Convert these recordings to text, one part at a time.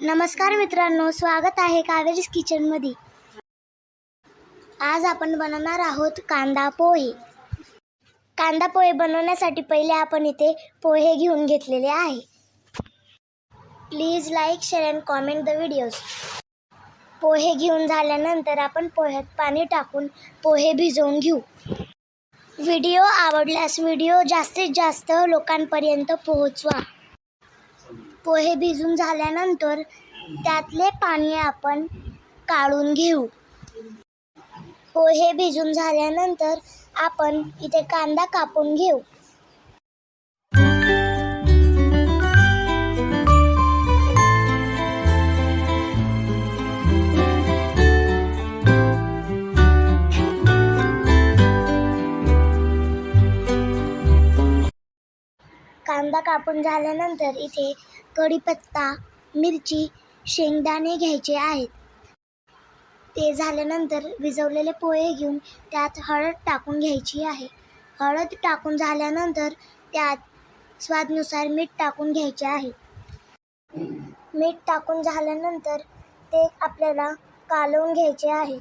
नमस्कार मित्रांनो, स्वागत आहे कावेरीज किचनमध्ये। आज आपण बनवणार आहोत कांदा पोहे। कांदा पोहे बनवण्यासाठी पहिले आपण इथे पोहे घेऊन घेतलेले आहे। Please like, share and comment the videos. Pohe घेऊन झाल्यानंतर आपण पोह्यात पाणी टाकून पोहे भिजवून घेऊ। व्हिडिओ आवडल्यास व्हिडिओ जास्तीत जास्त लोकांपर्यंत पोहोचवा। पोहे भिजून झाल्यानंतर त्यातले पाणी आपण काढून घेऊ। पोहे भिजून झाल्यानंतर आपण इथे कांदा कापून घेऊ। कांदा कापून झाल्यानंतर इथे कढीपत्ता, मिरची, शेंगदाणे घ्यायचे आहेत। ते झाल्यानंतर भिजवलेले पोहे घेऊन त्यात हळद टाकून घ्यायची आहे। हळद टाकून झाल्यानंतर त्यात स्वादानुसार मीठ टाकून घ्यायचे आहे। मीठ टाकून झाल्यानंतर ते आपल्याला कालवून घ्यायचे आहे।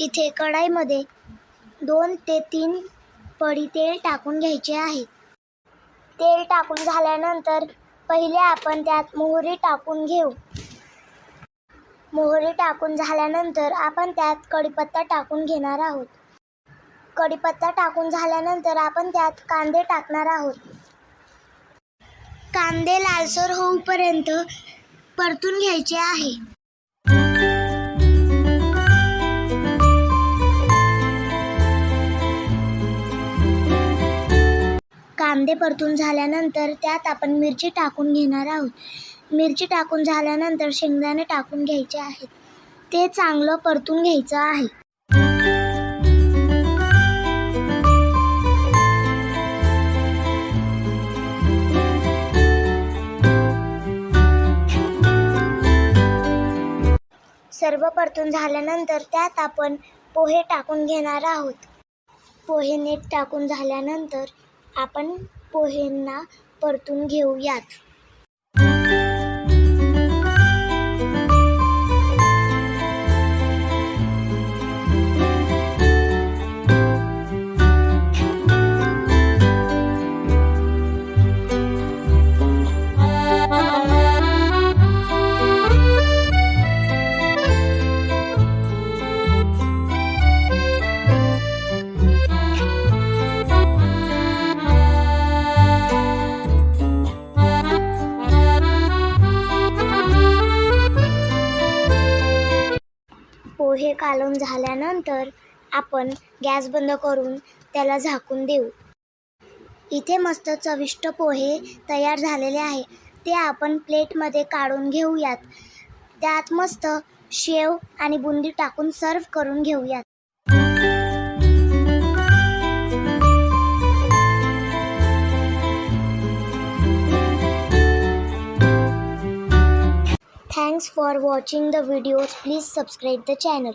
इथे कढईमध्ये 2 ते 3 पळी तेल टाकून घ्यायचे आहे। तेल टाकून झाल्यानंतर पहिले आपण त्यात मोहरी टाकून घेऊ। मोहरी टाकून झाल्यानंतर आपण त्यात कढीपत्ता टाकून घेणार आहोत। कढीपत्ता टाकून झाल्यानंतर आपण त्यात कांदे टाकणार आहोत। कांदे लालसर होऊपर्यंत परतून घ्यायचे आहे। कांदे परतून झाल्यानंतर त्यात आपण मिरची टाकून घेणार आहोत। मिरची टाकून झाल्यानंतर शेंगदाणे टाकून घ्यायचे आहेत। ते चांगलं परतून घ्यायचं आहे। सर्व परतून झाल्यानंतर त्यात आपण पोहे टाकून घेणार आहोत। पोहे नीट टाकून झाल्यानंतर आपण पोहेंना परतून घेऊयात। पोहे कालवून झाल्यानंतर आपण गॅस बंद करून त्याला झाकून देऊ। इथे मस्त चविष्ट पोहे तयार झालेले आहे। ते आपण प्लेटमध्ये काढून घेऊयात। त्यात मस्त शेव आणि बुंदी टाकून सर्व करून घेऊयात। Thanks for watching the videos. Please subscribe the channel.